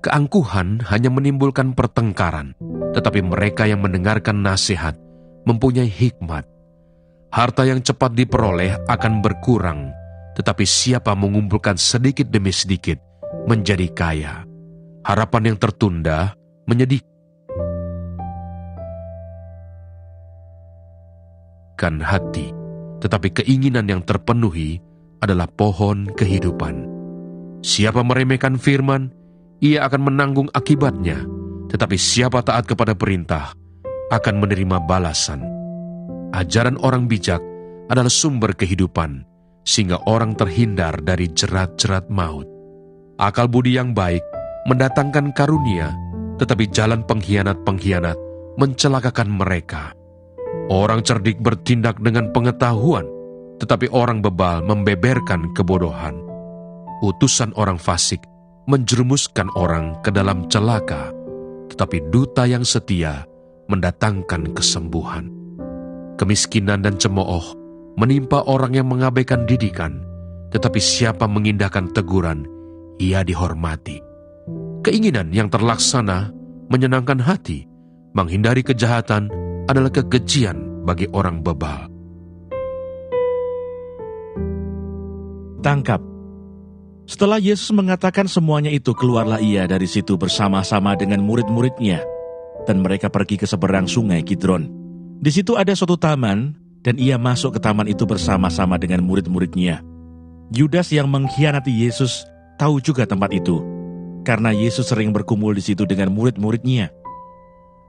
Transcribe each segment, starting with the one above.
Keangkuhan hanya menimbulkan pertengkaran, tetapi mereka yang mendengarkan nasihat mempunyai hikmat. Harta yang cepat diperoleh akan berkurang, tetapi siapa mengumpulkan sedikit demi sedikit menjadi kaya. Harapan yang tertunda menyedihkan hati, tetapi keinginan yang terpenuhi adalah pohon kehidupan. Siapa meremehkan firman, ia akan menanggung akibatnya, tetapi siapa taat kepada perintah akan menerima balasan. Ajaran orang bijak adalah sumber kehidupan, sehingga orang terhindar dari jerat-jerat maut. Akal budi yang baik mendatangkan karunia, tetapi jalan pengkhianat-pengkhianat mencelakakan mereka. Orang cerdik bertindak dengan pengetahuan, tetapi orang bebal membeberkan kebodohan. Utusan orang fasik menjerumuskan orang ke dalam celaka, tetapi duta yang setia mendatangkan kesembuhan. Kemiskinan dan cemooh menimpa orang yang mengabaikan didikan, tetapi siapa mengindahkan teguran, ia dihormati. Keinginan yang terlaksana menyenangkan hati, menghindari kejahatan adalah kekejian bagi orang bebal. Tangkap. Setelah Yesus mengatakan semuanya itu, keluarlah ia dari situ bersama-sama dengan murid-muridnya, dan mereka pergi ke seberang sungai Kidron. Di situ ada suatu taman, dan ia masuk ke taman itu bersama-sama dengan murid-muridnya. Yudas yang mengkhianati Yesus tahu juga tempat itu, karena Yesus sering berkumpul di situ dengan murid-muridnya.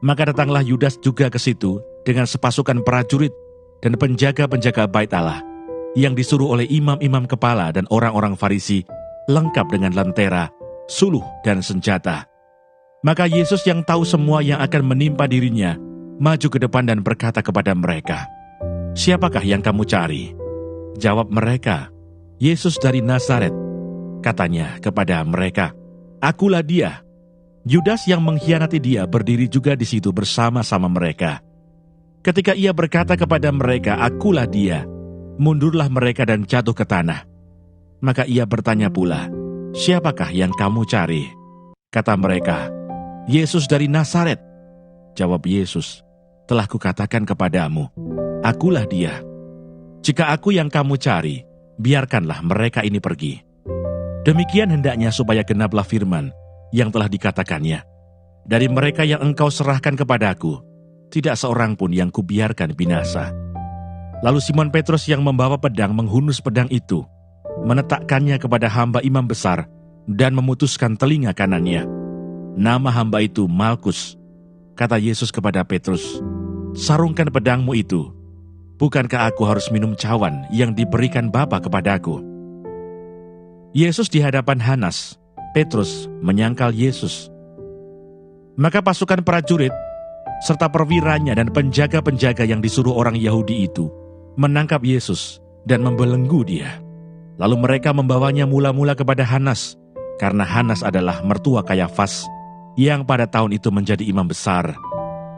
Maka datanglah Yudas juga ke situ dengan sepasukan prajurit dan penjaga-penjaga bait Allah, yang disuruh oleh imam-imam kepala dan orang-orang Farisi, lengkap dengan lentera, suluh, dan senjata. Maka Yesus yang tahu semua yang akan menimpa dirinya, maju ke depan dan berkata kepada mereka, "Siapakah yang kamu cari?" Jawab mereka, "Yesus dari Nazaret." Katanya kepada mereka, "Akulah dia." Yudas yang mengkhianati dia berdiri juga di situ bersama-sama mereka. Ketika ia berkata kepada mereka, "Akulah dia," mundurlah mereka dan jatuh ke tanah. Maka ia bertanya pula, "Siapakah yang kamu cari?" Kata mereka, "Yesus dari Nazaret." Jawab Yesus, "Telah kukatakan kepadamu, akulah dia. Jika aku yang kamu cari, biarkanlah mereka ini pergi." Demikian hendaknya supaya genaplah firman yang telah dikatakannya, "Dari mereka yang engkau serahkan kepadaku, tidak seorang pun yang kubiarkan binasa." Lalu Simon Petrus yang membawa pedang menghunus pedang itu, menetakkannya kepada hamba imam besar dan memutuskan telinga kanannya. Nama hamba itu Malkus. Kata Yesus kepada Petrus, "Sarungkan pedangmu itu. Bukankah aku harus minum cawan yang diberikan Bapa kepadaku?" Yesus di hadapan Hanas. Petrus menyangkal Yesus. Maka pasukan prajurit serta perwiranya dan penjaga-penjaga yang disuruh orang Yahudi itu menangkap Yesus dan membelenggu dia. Lalu mereka membawanya mula-mula kepada Hanas, karena Hanas adalah mertua Kayafas, yang pada tahun itu menjadi imam besar.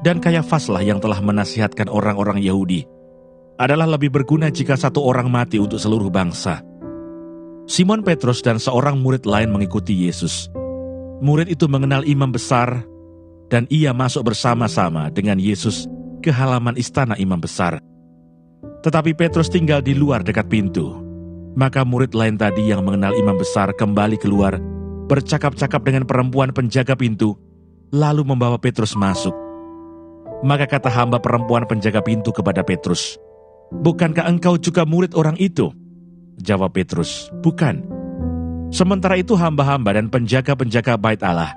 Dan Kayafaslah yang telah menasihatkan orang-orang Yahudi, adalah lebih berguna jika satu orang mati untuk seluruh bangsa. Simon Petrus dan seorang murid lain mengikuti Yesus. Murid itu mengenal imam besar, dan ia masuk bersama-sama dengan Yesus ke halaman istana imam besar. Tetapi Petrus tinggal di luar dekat pintu. Maka murid lain tadi yang mengenal imam besar kembali keluar, bercakap-cakap dengan perempuan penjaga pintu, lalu membawa Petrus masuk. Maka kata hamba perempuan penjaga pintu kepada Petrus, "Bukankah engkau juga murid orang itu?" Jawab Petrus, "Bukan." Sementara itu hamba-hamba dan penjaga-penjaga bait Allah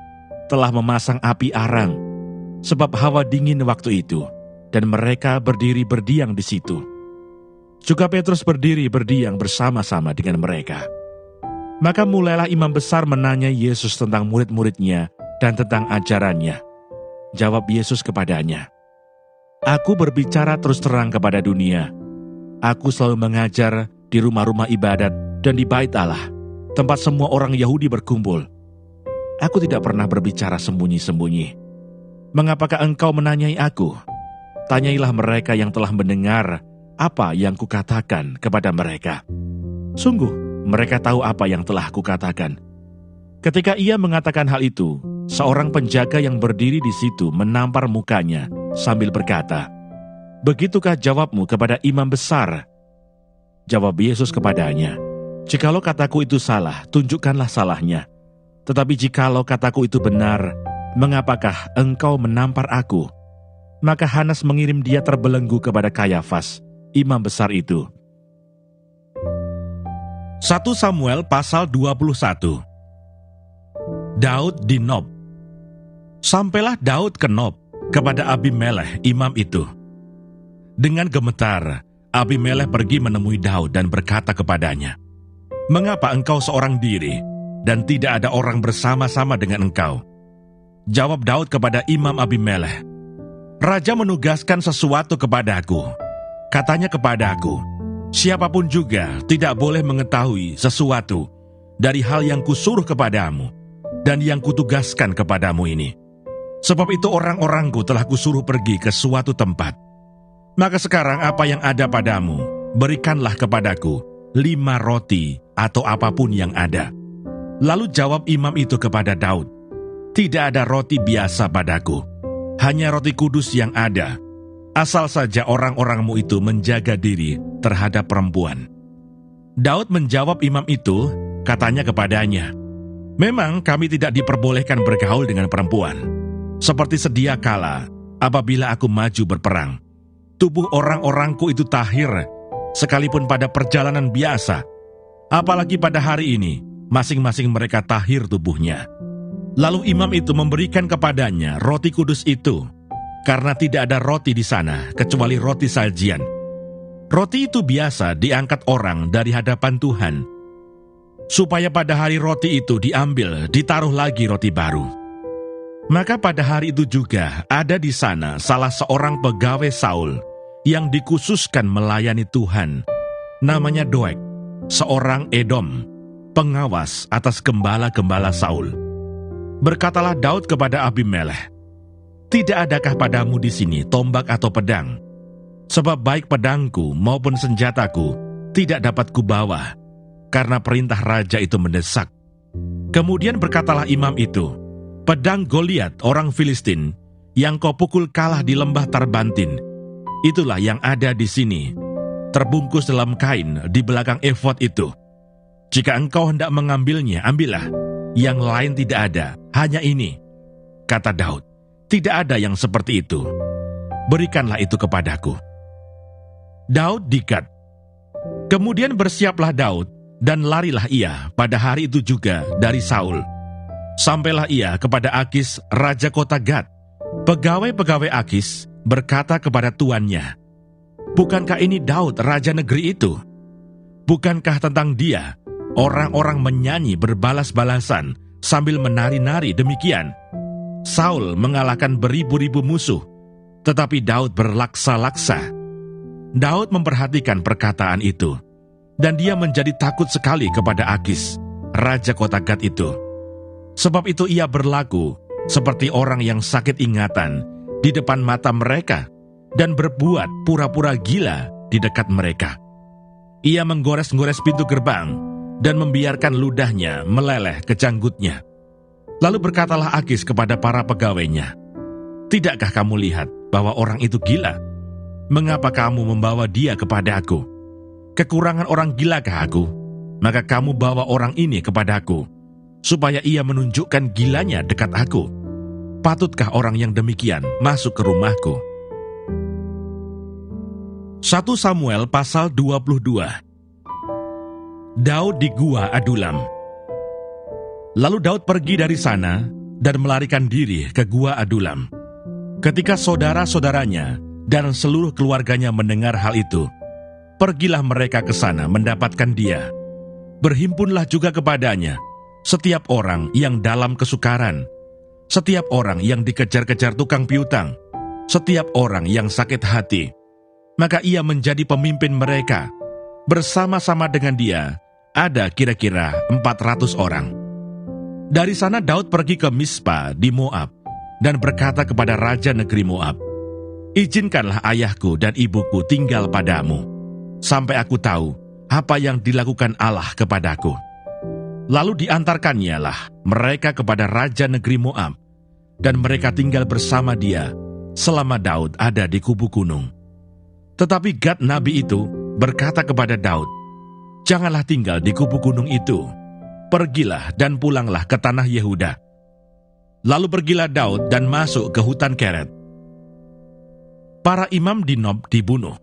telah memasang api arang, sebab hawa dingin waktu itu, dan mereka berdiri berdiam di situ. Juga Petrus berdiri berdiam bersama-sama dengan mereka. Maka mulailah imam besar menanya Yesus tentang murid-muridnya dan tentang ajarannya. Jawab Yesus kepadanya, "Aku berbicara terus terang kepada dunia. Aku selalu mengajar di rumah-rumah ibadat dan di bait Allah, tempat semua orang Yahudi berkumpul. Aku tidak pernah berbicara sembunyi-sembunyi. Mengapakah engkau menanyai aku? Tanyailah mereka yang telah mendengar apa yang kukatakan kepada mereka. Sungguh, Mereka tahu apa yang telah kukatakan." Ketika ia mengatakan hal itu, seorang penjaga yang berdiri di situ menampar mukanya sambil berkata, "Begitukah jawabmu kepada imam besar?" Jawab Yesus kepadanya, "Jikalau kataku itu salah, tunjukkanlah salahnya. Tetapi jikalau kataku itu benar, mengapakah engkau menampar aku?" Maka Hanas mengirim dia terbelenggu kepada Kayafas, imam besar itu. 1 Samuel pasal 21. Daud di Nob. Sampailah Daud ke Nob kepada Abimelekh imam itu. Dengan gemetar, Abimelekh pergi menemui Daud dan berkata kepadanya, "Mengapa engkau seorang diri dan tidak ada orang bersama-sama dengan engkau?" Jawab Daud kepada imam Abimelekh, "Raja menugaskan sesuatu kepadaku. Katanya kepadaku, siapapun juga tidak boleh mengetahui sesuatu dari hal yang kusuruh kepadamu dan yang kutugaskan kepadamu ini. Sebab itu orang-orangku telah kusuruh pergi ke suatu tempat. Maka sekarang apa yang ada padamu, berikanlah kepadaku 5 roti atau apapun yang ada." Lalu jawab imam itu kepada Daud, "Tidak ada roti biasa padaku, hanya roti kudus yang ada, asal saja orang-orangmu itu menjaga diri terhadap perempuan." Daud menjawab imam itu, katanya kepadanya, "Memang kami tidak diperbolehkan bergaul dengan perempuan. Seperti sedia kala, apabila aku maju berperang, tubuh orang-orangku itu tahir, sekalipun pada perjalanan biasa. Apalagi pada hari ini, masing-masing mereka tahir tubuhnya." Lalu imam itu memberikan kepadanya roti kudus itu, karena tidak ada roti di sana kecuali roti sajian. Roti itu biasa diangkat orang dari hadapan Tuhan, supaya pada hari roti itu diambil, ditaruh lagi roti baru. Maka pada hari itu juga ada di sana salah seorang pegawai Saul yang dikhususkan melayani Tuhan, namanya Doeg, seorang Edom, pengawas atas gembala-gembala Saul. Berkatalah Daud kepada Abimelekh, "Tidak adakah padamu di sini tombak atau pedang? Sebab baik pedangku maupun senjataku tidak dapat kubawa, karena perintah raja itu mendesak." Kemudian berkatalah imam itu, "Pedang Goliat orang Filistin yang kau pukul kalah di lembah Tarbantin, itulah yang ada di sini, terbungkus dalam kain di belakang efod itu. Jika engkau hendak mengambilnya, ambillah. Yang lain tidak ada, hanya ini." Kata Daud, "Tidak ada yang seperti itu. Berikanlah itu kepadaku." Daud dikat. Kemudian bersiaplah Daud, dan larilah ia pada hari itu juga dari Saul. Sampailah ia kepada Akis, raja kota Gat. Pegawai-pegawai Akis berkata kepada tuannya, "Bukankah ini Daud, raja negeri itu? Bukankah tentang dia orang-orang menyanyi berbalas-balasan sambil menari-nari demikian? Saul mengalahkan beribu-ribu musuh, tetapi Daud berlaksa-laksa." Daud memperhatikan perkataan itu, dan dia menjadi takut sekali kepada Akis, raja kota Gat itu. Sebab itu ia berlaku seperti orang yang sakit ingatan di depan mata mereka, dan berbuat pura-pura gila di dekat mereka. Ia menggores-gores pintu gerbang, dan membiarkan ludahnya meleleh ke janggutnya. Lalu berkatalah Akis kepada para pegawainya, "Tidakkah kamu lihat bahwa orang itu gila? Mengapa kamu membawa dia kepada aku? Kekurangan orang gilakah aku? Maka kamu bawa orang ini kepadaku, supaya ia menunjukkan gilanya dekat aku. Patutkah orang yang demikian masuk ke rumahku?" 1 Samuel pasal 22. Daud di Gua Adulam. Lalu Daud pergi dari sana dan melarikan diri ke Gua Adulam. Ketika saudara-saudaranya dan seluruh keluarganya mendengar hal itu, pergilah mereka ke sana mendapatkan dia. Berhimpunlah juga kepadanya setiap orang yang dalam kesukaran, setiap orang yang dikejar-kejar tukang piutang, setiap orang yang sakit hati. Maka ia menjadi pemimpin mereka. Bersama-sama dengan dia ada kira-kira 400 orang. Dari sana Daud pergi ke Mispa di Moab dan berkata kepada raja negeri Moab, "Izinkanlah ayahku dan ibuku tinggal padamu, sampai aku tahu apa yang dilakukan Allah kepadaku." Lalu diantarkannyalah mereka kepada raja negeri Moab, dan mereka tinggal bersama dia selama Daud ada di kubu gunung. Tetapi Gad nabi itu berkata kepada Daud, "Janganlah tinggal di kubu gunung itu. Pergilah dan pulanglah ke tanah Yehuda." Lalu pergilah Daud dan masuk ke hutan Keret. Para imam di Nob dibunuh.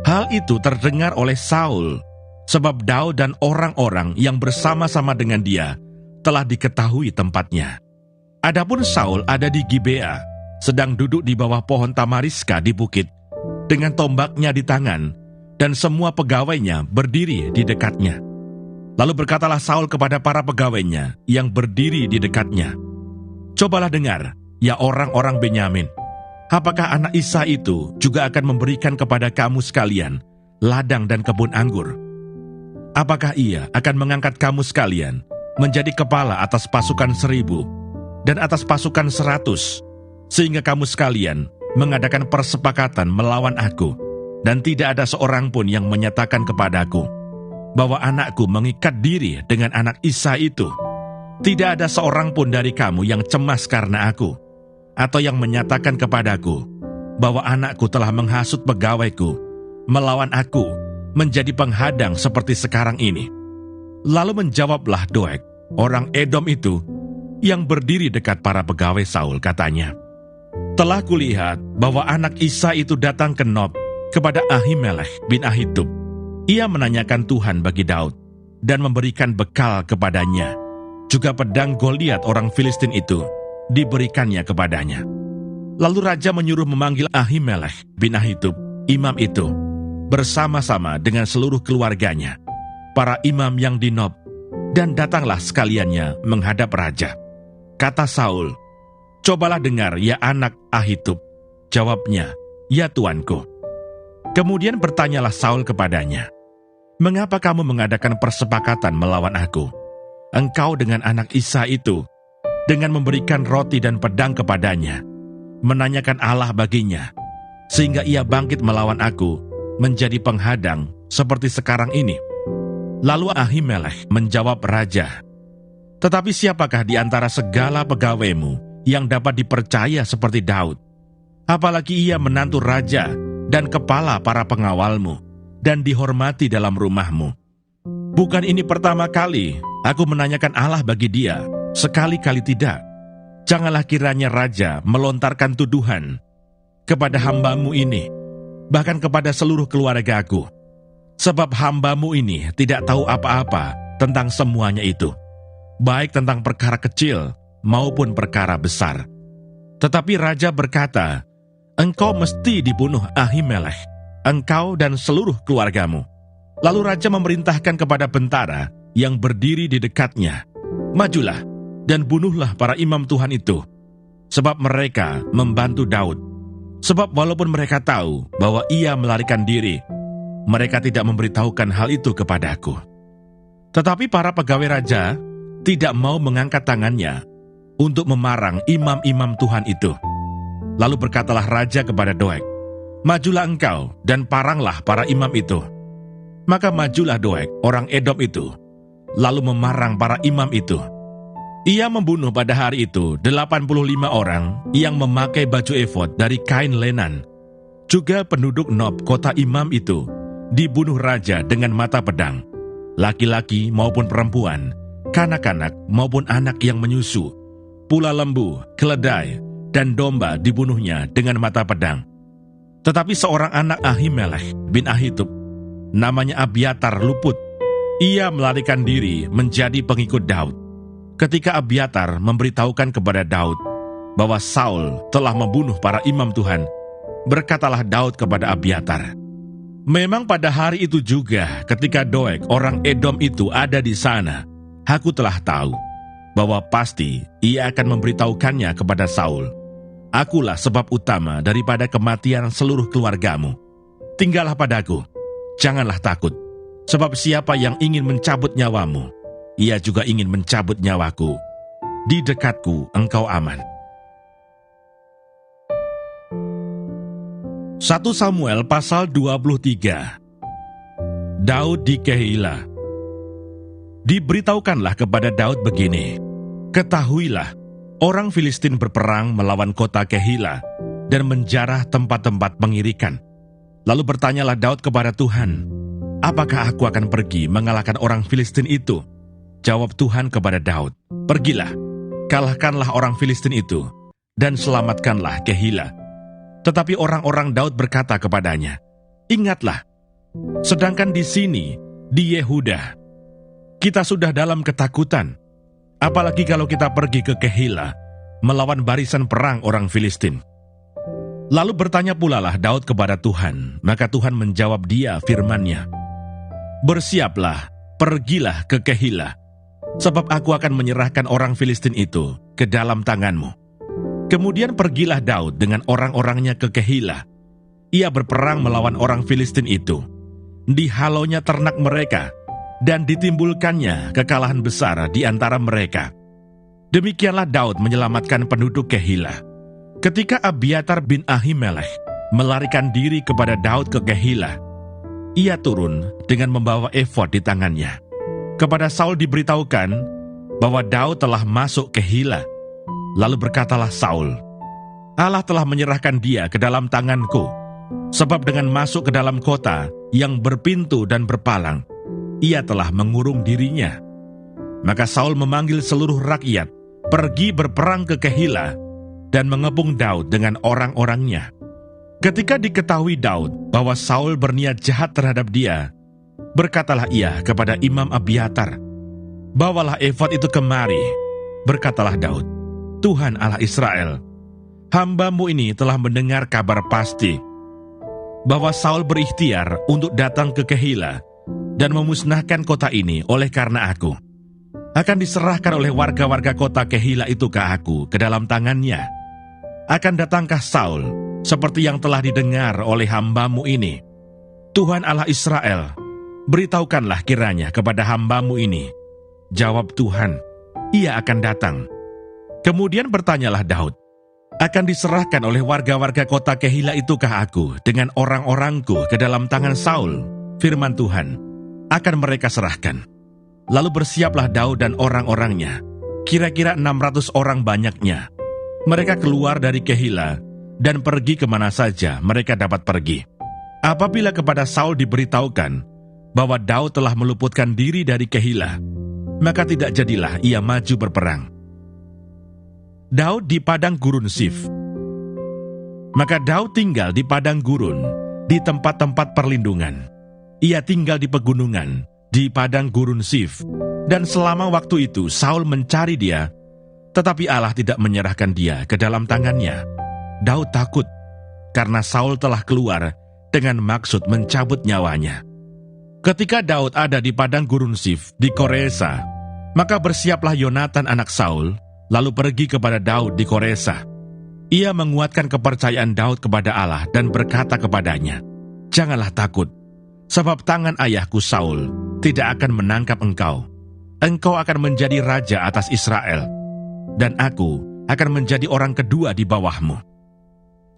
Hal itu terdengar oleh Saul, sebab Daud dan orang-orang yang bersama-sama dengan dia telah diketahui tempatnya. Adapun Saul ada di Gibea, sedang duduk di bawah pohon tamariska di bukit, dengan tombaknya di tangan, dan semua pegawainya berdiri di dekatnya. Lalu berkatalah Saul kepada para pegawainya yang berdiri di dekatnya, "Cobalah dengar, ya orang-orang Benyamin, apakah anak Isa itu juga akan memberikan kepada kamu sekalian ladang dan kebun anggur? Apakah ia akan mengangkat kamu sekalian menjadi kepala atas pasukan 1.000 dan atas pasukan 100, sehingga kamu sekalian mengadakan persepakatan melawan aku, dan tidak ada seorang pun yang menyatakan kepadaku bahwa anakku mengikat diri dengan anak Isa itu? Tidak ada seorang pun dari kamu yang cemas karena aku, atau yang menyatakan kepadaku bahwa anakku telah menghasut pegawaiku melawan aku menjadi penghadang seperti sekarang ini." Lalu menjawablah Doeg, orang Edom itu, yang berdiri dekat para pegawai Saul, katanya, "Telah kulihat bahwa anak Isa itu datang ke Nob kepada Ahimelech bin Ahitub. Ia menanyakan Tuhan bagi Daud dan memberikan bekal kepadanya. Juga pedang Goliat orang Filistin itu diberikannya kepadanya." Lalu raja menyuruh memanggil Ahimelech bin Ahitub, imam itu, bersama-sama dengan seluruh keluarganya, para imam yang di Nob, dan datanglah sekaliannya menghadap raja. Kata Saul, "Cobalah dengar, ya anak Ahitub." Jawabnya, "Ya tuanku." Kemudian bertanyalah Saul kepadanya, "Mengapa kamu mengadakan persepakatan melawan aku? Engkau dengan anak Isa itu, dengan memberikan roti dan pedang kepadanya, menanyakan Allah baginya, sehingga ia bangkit melawan aku, menjadi penghadang seperti sekarang ini." Lalu Ahimelech menjawab raja, "Tetapi siapakah di antara segala pegawaimu yang dapat dipercaya seperti Daud? Apalagi ia menantu raja dan kepala para pengawalmu, dan dihormati dalam rumahmu. Bukan ini pertama kali aku menanyakan Allah bagi dia, sekali-kali tidak. Janganlah kiranya raja melontarkan tuduhan kepada hambamu ini, bahkan kepada seluruh keluargaku. Sebab hambamu ini tidak tahu apa-apa tentang semuanya itu, baik tentang perkara kecil maupun perkara besar." Tetapi raja berkata, "Engkau mesti dibunuh, Ahimelech, engkau dan seluruh keluargamu." Lalu raja memerintahkan kepada bentara yang berdiri di dekatnya, "Majulah dan bunuhlah para imam Tuhan itu, sebab mereka membantu Daud. Sebab walaupun mereka tahu bahwa ia melarikan diri, mereka tidak memberitahukan hal itu kepadaku." Tetapi para pegawai raja tidak mau mengangkat tangannya untuk memarang imam-imam Tuhan itu. Lalu berkatalah raja kepada Doeg, "Majulah engkau dan paranglah para imam itu." Maka majulah Doeg, orang Edom itu, lalu memarang para imam itu. Ia membunuh pada hari itu 85 orang yang memakai baju efod dari kain lenan. Juga penduduk Nob, kota imam itu, dibunuh raja dengan mata pedang. Laki-laki maupun perempuan, kanak-kanak maupun anak yang menyusu, pula lembu, keledai, dan domba dibunuhnya dengan mata pedang. Tetapi seorang anak Ahimelech bin Ahitub, namanya Abiatar, luput. Ia melarikan diri menjadi pengikut Daud. Ketika Abiatar memberitahukan kepada Daud bahwa Saul telah membunuh para imam Tuhan, berkatalah Daud kepada Abiatar, "Memang pada hari itu juga ketika Doeg orang Edom itu ada di sana, aku telah tahu bahwa pasti ia akan memberitahukannya kepada Saul. Akulah sebab utama daripada kematian seluruh keluargamu. Tinggallah padaku, janganlah takut, sebab siapa yang ingin mencabut nyawamu, ia juga ingin mencabut nyawaku. Di dekatku engkau aman." 1 Samuel pasal 23. Daud di Keila. Diberitahukanlah kepada Daud begini, "Ketahuilah, orang Filistin berperang melawan kota Keila dan menjarah tempat-tempat pengirikan." Lalu bertanyalah Daud kepada Tuhan, "Apakah aku akan pergi mengalahkan orang Filistin itu?" Jawab Tuhan kepada Daud, "Pergilah, kalahkanlah orang Filistin itu, dan selamatkanlah Keila." Tetapi orang-orang Daud berkata kepadanya, "Ingatlah, sedangkan di sini, di Yehuda, kita sudah dalam ketakutan. Apalagi kalau kita pergi ke Keila, melawan barisan perang orang Filistin." Lalu bertanya pula lah Daud kepada Tuhan, maka Tuhan menjawab dia firman-Nya, "Bersiaplah, pergilah ke Keila, sebab aku akan menyerahkan orang Filistin itu ke dalam tanganmu." Kemudian pergilah Daud dengan orang-orangnya ke Keila. Ia berperang melawan orang Filistin itu. Dihalonya ternak mereka, dan ditimbulkannya kekalahan besar di antara mereka. Demikianlah Daud menyelamatkan penduduk Keila. Ketika Abiatar bin Ahimelech melarikan diri kepada Daud ke Keila, ia turun dengan membawa efod di tangannya. Kepada Saul diberitahukan bahwa Daud telah masuk Keila. Lalu berkatalah Saul, "Allah telah menyerahkan dia ke dalam tanganku, sebab dengan masuk ke dalam kota yang berpintu dan berpalang, ia telah mengurung dirinya." Maka Saul memanggil seluruh rakyat pergi berperang ke Keila dan mengepung Daud dengan orang-orangnya. Ketika diketahui Daud bahwa Saul berniat jahat terhadap dia, berkatalah ia kepada Imam Abiatar, "Bawalah efod itu kemari." Berkatalah Daud, "Tuhan Allah Israel, hamba-Mu ini telah mendengar kabar pasti bahwa Saul berikhtiar untuk datang ke Keila dan memusnahkan kota ini oleh karena aku. Akan diserahkan oleh warga-warga kota Keila itu ke aku ke dalam tangannya. Akan datangkah Saul seperti yang telah didengar oleh hamba-Mu ini? Tuhan Allah Israel, beritahukanlah kiranya kepada hamba-Mu ini." Jawab Tuhan, "Ia akan datang." Kemudian bertanyalah Daud, "Akan diserahkan oleh warga-warga kota Keila itukah aku dengan orang-orangku ke dalam tangan Saul?" Firman Tuhan, "Akan mereka serahkan." Lalu bersiaplah Daud dan orang-orangnya, kira-kira 600 orang banyaknya. Mereka keluar dari Keila dan pergi kemana saja mereka dapat pergi. Apabila kepada Saul diberitahukan bahwa Daud telah meluputkan diri dari Keila, maka tidak jadilah ia maju berperang. Daud di padang gurun Sif. Maka Daud tinggal di padang gurun, di tempat-tempat perlindungan. Ia tinggal di pegunungan, di padang gurun Sif. Dan selama waktu itu Saul mencari dia, tetapi Allah tidak menyerahkan dia ke dalam tangannya. Daud takut, karena Saul telah keluar dengan maksud mencabut nyawanya. Ketika Daud ada di padang gurun Sif, di Koresa, maka bersiaplah Yonatan anak Saul, lalu pergi kepada Daud di Koresa. Ia menguatkan kepercayaan Daud kepada Allah dan berkata kepadanya, "Janganlah takut, sebab tangan ayahku Saul tidak akan menangkap engkau. Engkau akan menjadi raja atas Israel, dan aku akan menjadi orang kedua di bawahmu."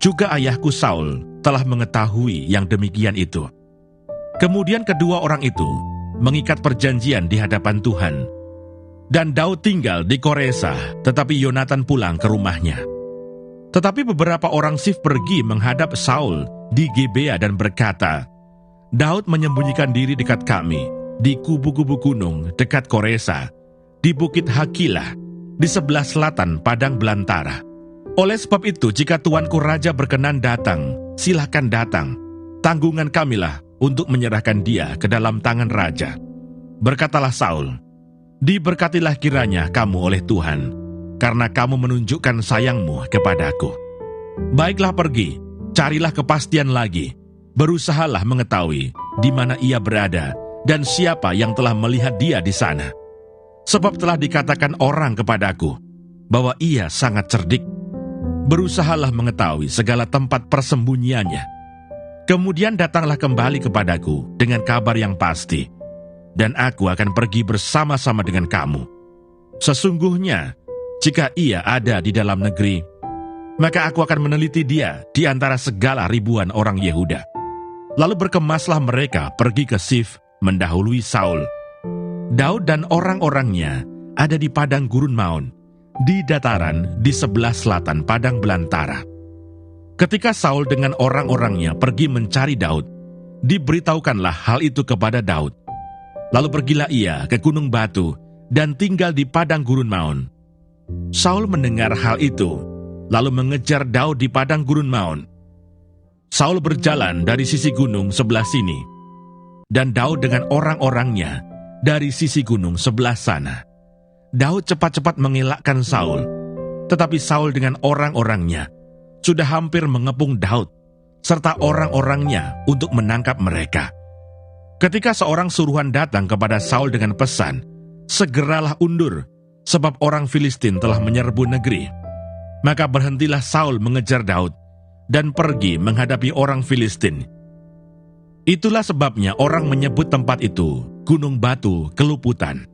Juga ayahku Saul telah mengetahui yang demikian itu. Kemudian kedua orang itu mengikat perjanjian di hadapan Tuhan. Dan Daud tinggal di Koresa, tetapi Yonatan pulang ke rumahnya. Tetapi beberapa orang Sif pergi menghadap Saul di Gibea dan berkata, "Daud menyembunyikan diri dekat kami, di kubu-kubu gunung dekat Koresa, di bukit Hakilah, di sebelah selatan padang belantara. Oleh sebab itu, jika tuanku raja berkenan datang, silakan datang. Tanggungan kamilah untuk menyerahkan dia ke dalam tangan raja." Berkatalah Saul, "Diberkatilah kiranya kamu oleh Tuhan, karena kamu menunjukkan sayangmu kepadaku. Baiklah pergi, carilah kepastian lagi, berusahalah mengetahui di mana ia berada dan siapa yang telah melihat dia di sana. Sebab telah dikatakan orang kepadaku bahwa ia sangat cerdik. Berusahalah mengetahui segala tempat persembunyiannya. Kemudian datanglah kembali kepadaku dengan kabar yang pasti, dan aku akan pergi bersama-sama dengan kamu. Sesungguhnya, jika ia ada di dalam negeri, maka aku akan meneliti dia di antara segala ribuan orang Yehuda." Lalu berkemaslah mereka pergi ke Sif mendahului Saul. Daud dan orang-orangnya ada di padang gurun Maon, di dataran di sebelah selatan padang belantara. Ketika Saul dengan orang-orangnya pergi mencari Daud, diberitahukanlah hal itu kepada Daud. Lalu pergilah ia ke Gunung Batu dan tinggal di padang gurun Maon. Saul mendengar hal itu, lalu mengejar Daud di padang gurun Maon. Saul berjalan dari sisi gunung sebelah sini, dan Daud dengan orang-orangnya dari sisi gunung sebelah sana. Daud cepat-cepat mengelakkan Saul, tetapi Saul dengan orang-orangnya sudah hampir mengepung Daud serta orang-orangnya untuk menangkap mereka. Ketika seorang suruhan datang kepada Saul dengan pesan, "Segeralah undur, sebab orang Filistin telah menyerbu negeri." Maka berhentilah Saul mengejar Daud dan pergi menghadapi orang Filistin. Itulah sebabnya orang menyebut tempat itu Gunung Batu Keluputan.